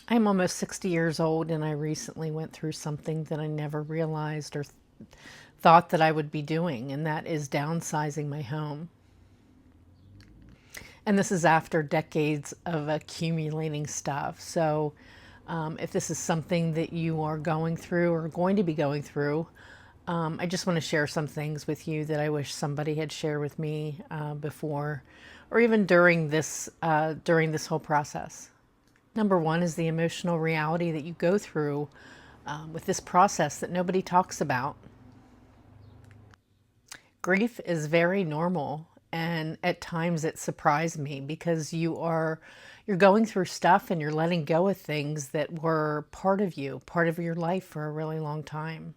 I'm almost 60 years old, and I recently went through something that I never realized or thought that I would be doing, and that is downsizing my home. And this is after decades of accumulating stuff. So, if this is something that you are going through or going to be going through, I just want to share some things with you that I wish somebody had shared with me before, or even during this whole process. Number one is the emotional reality that you go through with this process that nobody talks about. Grief is very normal, and at times it surprised me because you're going through stuff and you're letting go of things that were part of you, part of your life for a really long time.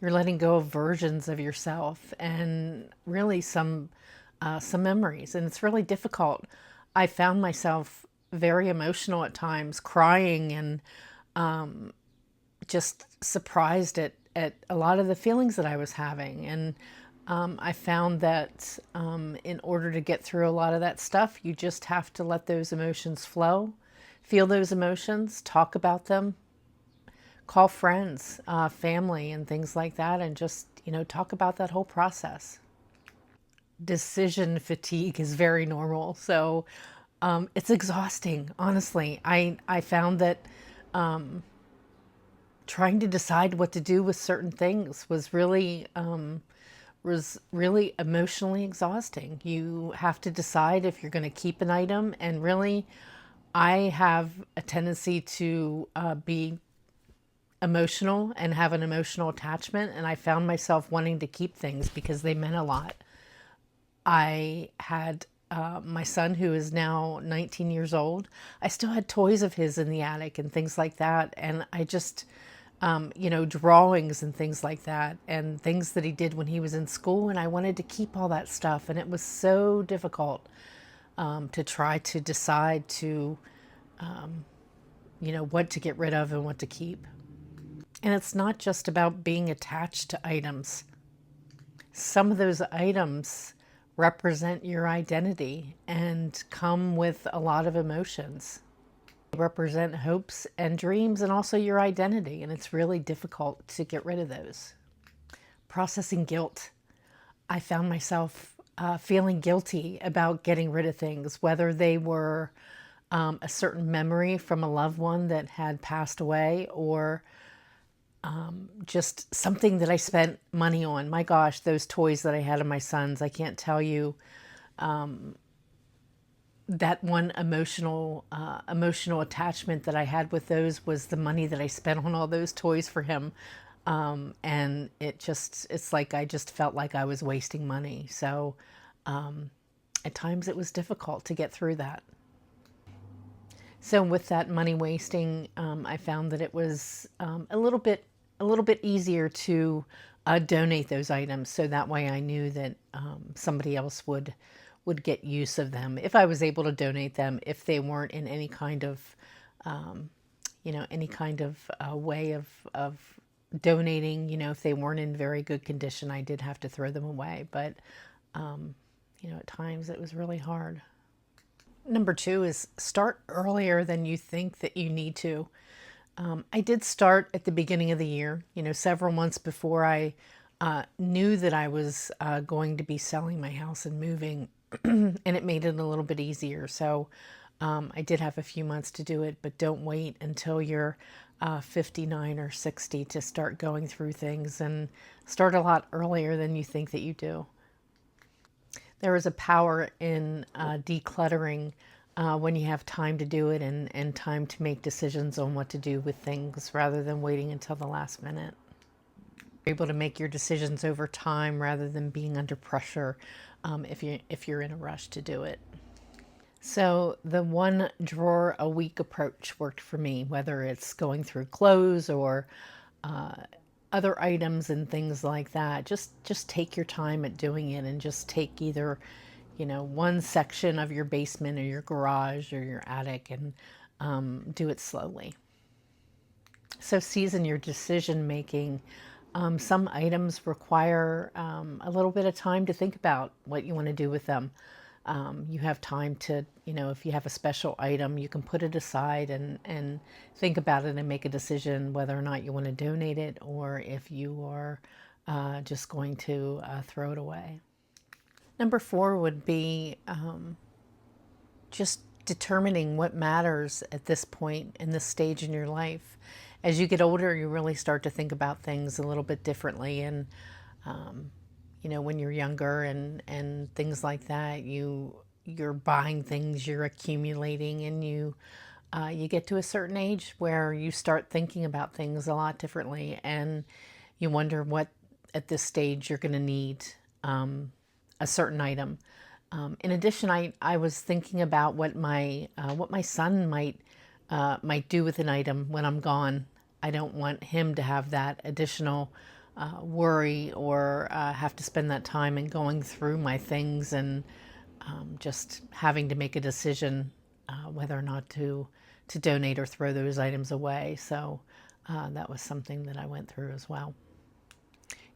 You're letting go of versions of yourself and really some memories, and it's really difficult. I found myself very emotional at times, crying and just surprised at a lot of the feelings that I was having. And I found that in order to get through a lot of that stuff, you just have to let those emotions flow, feel those emotions, talk about them, call friends, family, and things like that, and just, talk about that whole process. Decision fatigue is very normal. So it's exhausting, honestly. I found that trying to decide what to do with certain things was really emotionally exhausting. You have to decide if you're going to keep an item, and really, I have a tendency to be emotional and have an emotional attachment, and I found myself wanting to keep things because they meant a lot. I had my son, who is now 19 years old. I still had toys of his in the attic and things like that. And I just, drawings and things like that, and things that he did when he was in school. And I wanted to keep all that stuff. And it was so difficult to try to decide what to get rid of and what to keep. And it's not just about being attached to items. Some of those items represent your identity and come with a lot of emotions. They represent hopes and dreams and also your identity, and it's really difficult to get rid of those. Processing guilt. I found myself feeling guilty about getting rid of things, whether they were a certain memory from a loved one that had passed away, or just something that I spent money on. My gosh, those toys that I had of my sons, I can't tell you that one emotional attachment that I had with those was the money that I spent on all those toys for him. And it's like I just felt like I was wasting money. So at times it was difficult to get through that. So with that money wasting, I found that it was a little bit easier to donate those items, so that way I knew that somebody else would get use of them if I was able to donate them, if they weren't in any kind of any kind of way of donating. If they weren't in very good condition, I did have to throw them away. But at times it was really hard. Number two is start earlier than you think that you need to. I did start at the beginning of the year, several months before I knew that I was going to be selling my house and moving, and it made it a little bit easier. So I did have a few months to do it, but don't wait until you're 59 or 60 to start going through things, and start a lot earlier than you think that you do. There is a power in decluttering when you have time to do it, and time to make decisions on what to do with things rather than waiting until the last minute. You're able to make your decisions over time rather than being under pressure if you're in a rush to do it. So the one drawer a week approach worked for me, whether it's going through clothes or other items and things like that. Just take your time at doing it, and just take either one section of your basement or your garage or your attic, and do it slowly. So season your decision making. Some items require a little bit of time to think about what you want to do with them. You have time to, if you have a special item, you can put it aside and think about it and make a decision whether or not you want to donate it or if you are just going to throw it away. Number 4 would be just determining what matters at this point in this stage in your life. As you get older, you really start to think about things a little bit differently. And, when you're younger and things like that, you're buying things, you're accumulating, and you get to a certain age where you start thinking about things a lot differently, and you wonder what at this stage you're going to need a certain item. In addition, I was thinking about what my son might do with an item when I'm gone. I don't want him to have that additional worry or have to spend that time in going through my things and just having to make a decision whether or not to donate or throw those items away. So that was something that I went through as well.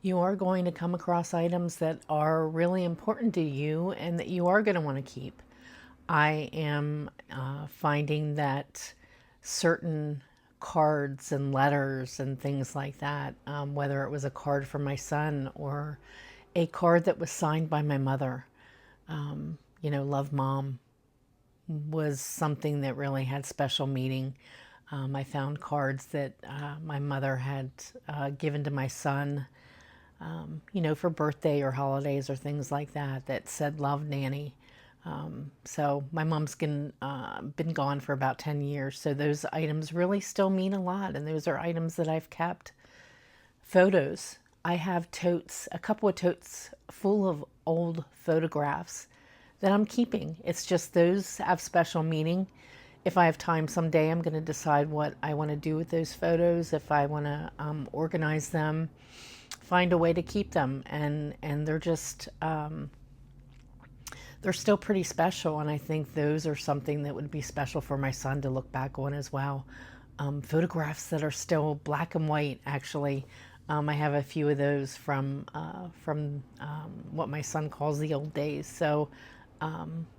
You are going to come across items that are really important to you and that you are going to want to keep. I am finding that certain cards and letters and things like that, whether it was a card from my son or a card that was signed by my mother, Love Mom, was something that really had special meaning. I found cards that my mother had given to my son, for birthday or holidays or things like that, that said, "Love, Nanny." So my mom's been gone for about 10 years. So those items really still mean a lot. And those are items that I've kept. Photos. I have a couple of totes full of old photographs that I'm keeping. It's just those have special meaning. If I have time someday, I'm going to decide what I want to do with those photos. If I want to organize them, find a way to keep them. And they're just, they're still pretty special. And I think those are something that would be special for my son to look back on as well. Photographs that are still black and white, actually. I have a few of those from what my son calls the old days. So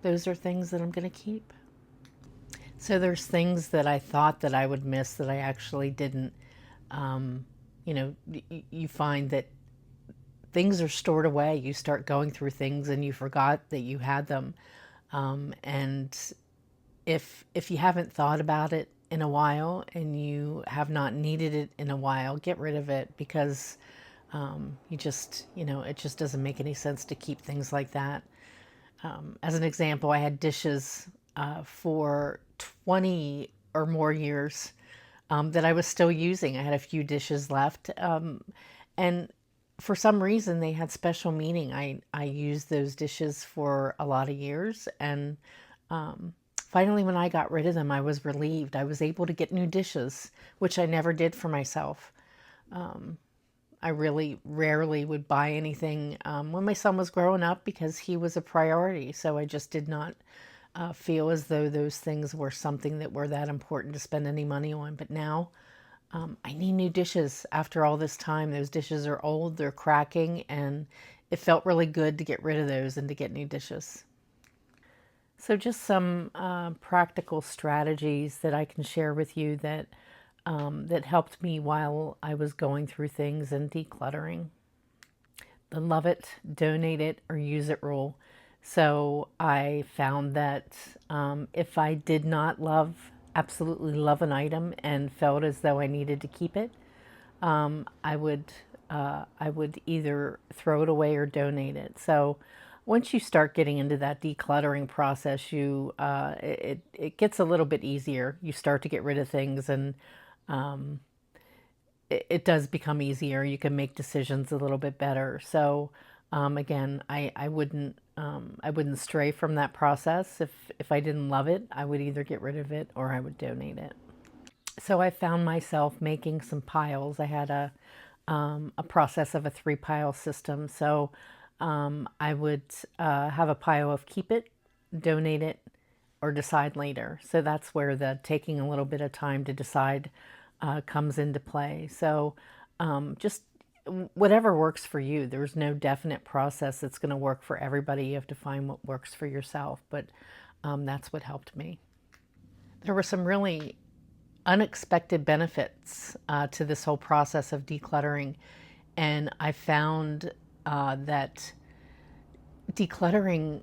those are things that I'm going to keep. So there's things that I thought that I would miss that I actually didn't. You find that things are stored away. You start going through things and you forgot that you had them. And if you haven't thought about it in a while and you have not needed it in a while, get rid of it, because it just doesn't make any sense to keep things like that. As an example, I had dishes for 20 or more years that I was still using. I had a few dishes left. And for some reason, they had special meaning. I used those dishes for a lot of years. And finally, when I got rid of them, I was relieved. I was able to get new dishes, which I never did for myself. I really rarely would buy anything when my son was growing up because he was a priority. So I just did not feel as though those things were something that were that important to spend any money on. But now I need new dishes after all this time. Those dishes are old, they're cracking, and it felt really good to get rid of those and to get new dishes. So just some practical strategies that I can share with you that that helped me while I was going through things and decluttering. The love it, donate it, or use it rule. So I found that if I did not absolutely love an item and felt as though I needed to keep it, I would either throw it away or donate it. So once you start getting into that decluttering process, it gets a little bit easier. You start to get rid of things, and it does become easier. You can make decisions a little bit better. So again, I wouldn't stray from that process. If I didn't love it, I would either get rid of it or I would donate it. So I found myself making some piles. I had a process of a 3-pile system. So I would have a pile of keep it, donate it, or decide later. So that's where the taking a little bit of time to decide comes into play. So just whatever works for you. There's no definite process that's going to work for everybody. You have to find what works for yourself. But that's what helped me. There were some really unexpected benefits to this whole process of decluttering. And I found that decluttering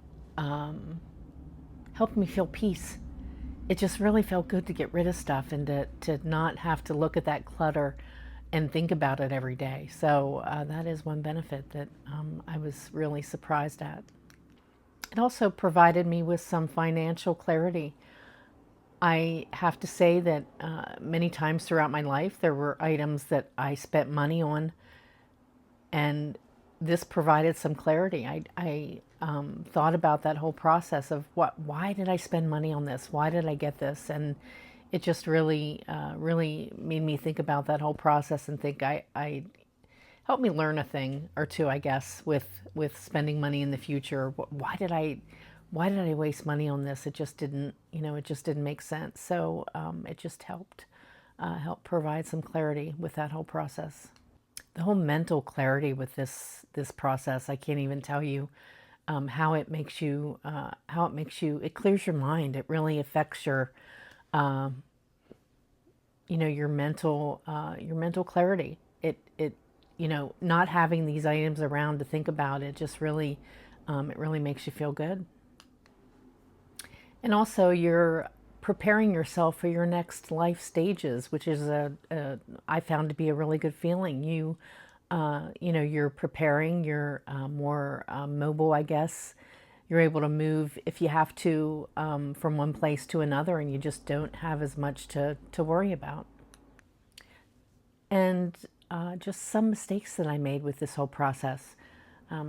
helped me feel peace. It just really felt good to get rid of stuff and to not have to look at that clutter and think about it every day. So that is one benefit that I was really surprised at. It also provided me with some financial clarity. I have to say that many times throughout my life, there were items that I spent money on, and this provided some clarity. I thought about that whole process of why did I spend money on this? Why did I get this? And it just really made me think about that whole process and think I helped me learn a thing or two, I guess, with spending money in the future. Why did I waste money on this? It just didn't, it just didn't make sense. So it just helped provide some clarity with that whole process. The whole mental clarity with this process, I can't even tell you how it makes you, it clears your mind. It really affects your, your mental clarity. It not having these items around to think about it just really, it really makes you feel good. And also, you're preparing yourself for your next life stages, which is I found to be a really good feeling. You're preparing. You're more mobile, I guess. You're able to move if you have to from one place to another, and you just don't have as much to worry about. And just some mistakes that I made with this whole process.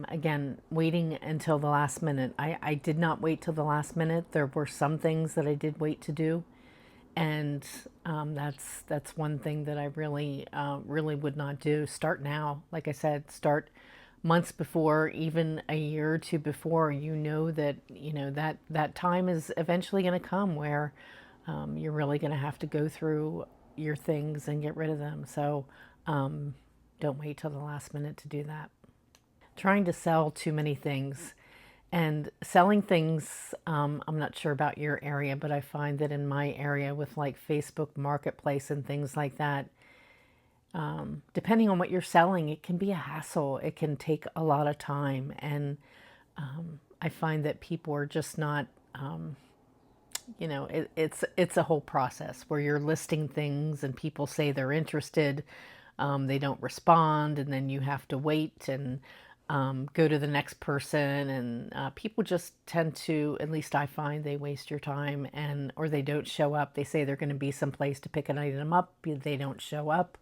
Again, waiting until the last minute. I did not wait till the last minute. There were some things that I did wait to do, and that's one thing that I really would not do. Start now, like I said, start months before, even a year or two before. That time is eventually going to come where you're really going to have to go through your things and get rid of them. So don't wait till the last minute to do that. Trying to sell too many things and selling things. I'm not sure about your area, but I find that in my area with like Facebook Marketplace and things like that, depending on what you're selling, it can be a hassle. It can take a lot of time. And I find that people are just not, it's a whole process where you're listing things and people say they're interested. They don't respond, and then you have to wait and go to the next person, and people just tend to, at least I find, they waste your time, or they don't show up. They say they're going to be someplace to pick an item up, they don't show up,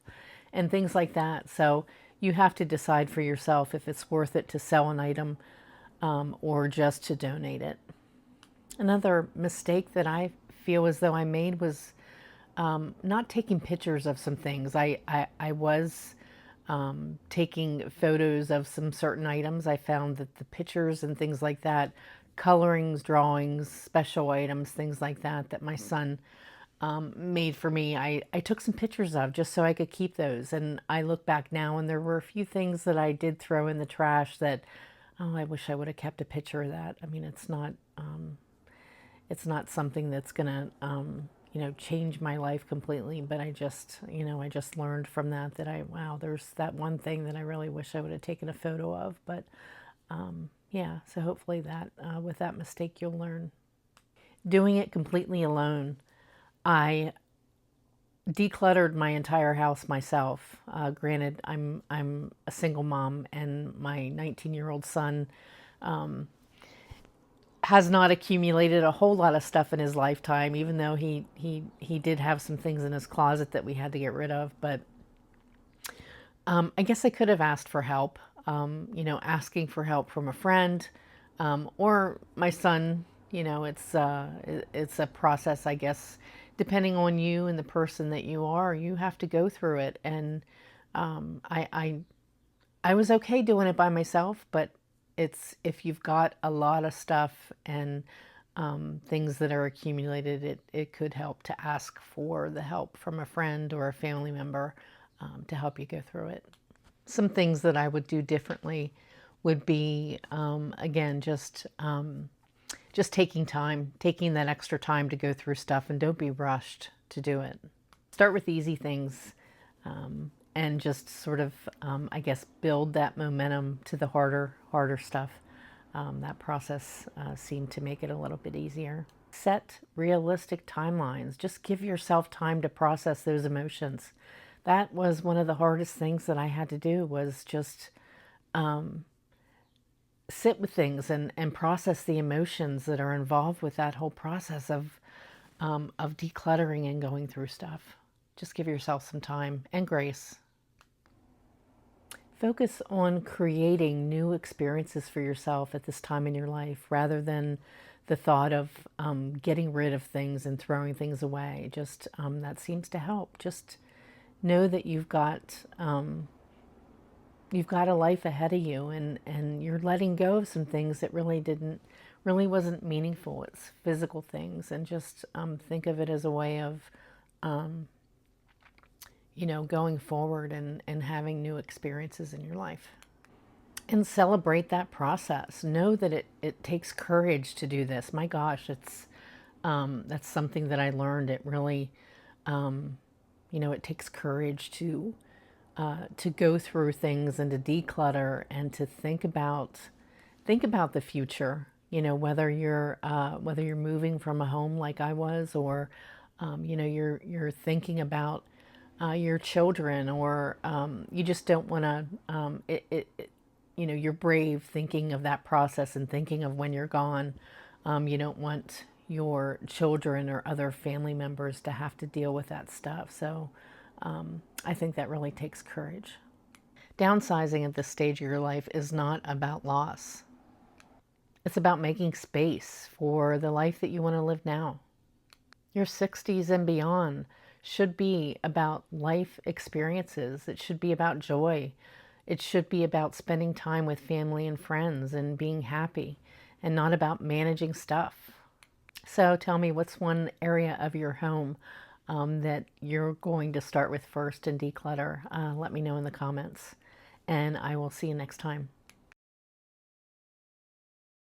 and things like that. So you have to decide for yourself if it's worth it to sell an item or just to donate it. Another mistake that I feel as though I made was not taking pictures of some things. I was taking photos of some certain items. I found that the pictures and things like that, colorings, drawings, special items, things like that, that my son made for me, I took some pictures of just so I could keep those. And I look back now and there were a few things that I did throw in the trash that, oh, I wish I would have kept a picture of that. I mean, it's not something that's gonna change my life completely, but I just learned from that wow, there's that one thing that I really wish I would have taken a photo of. But yeah, so hopefully that with that mistake you'll learn. Doing it completely alone. I decluttered my entire house myself. Granted, I'm a single mom, and my 19-year-old son has not accumulated a whole lot of stuff in his lifetime, even though he did have some things in his closet that we had to get rid of. But I guess I could have asked for help, asking for help from a friend or my son. It's a process, I guess, depending on you and the person that you are. You have to go through it, and I was okay doing it by myself, but it's if you've got a lot of stuff and things that are accumulated, it could help to ask for the help from a friend or a family member to help you go through it. Some things that I would do differently would be, again, just taking time, taking that extra time to go through stuff, and don't be rushed to do it. Start with easy things, and just sort of, I guess, build that momentum to the harder stuff. That process seemed to make it a little bit easier. Set realistic timelines. Just give yourself time to process those emotions. That was one of the hardest things that I had to do, was just sit with things and process the emotions that are involved with that whole process of decluttering and going through stuff. Just give yourself some time and grace. Focus on creating new experiences for yourself at this time in your life, rather than the thought of getting rid of things and throwing things away. Just that seems to help. Just know that you've got a life ahead of you, and you're letting go of some things that really wasn't meaningful. It's physical things, and just think of it as a way of going forward and having new experiences in your life. And celebrate that process. Know that it takes courage to do this. My gosh, that's something that I learned. It really, it takes courage to go through things and to declutter and to think about the future. Whether you're moving from a home like I was, or you're thinking about your children, or you just don't want to. You're brave thinking of that process and thinking of when you're gone. You don't want your children or other family members to have to deal with that stuff. So I think that really takes courage. Downsizing at this stage of your life is not about loss. It's about making space for the life that you want to live now. Your 60s and beyond should be about life experiences. It should be about joy. It should be about spending time with family and friends and being happy, and not about managing stuff. So tell me, what's one area of your home that you're going to start with first and declutter? Let me know in the comments, and I will see you next time.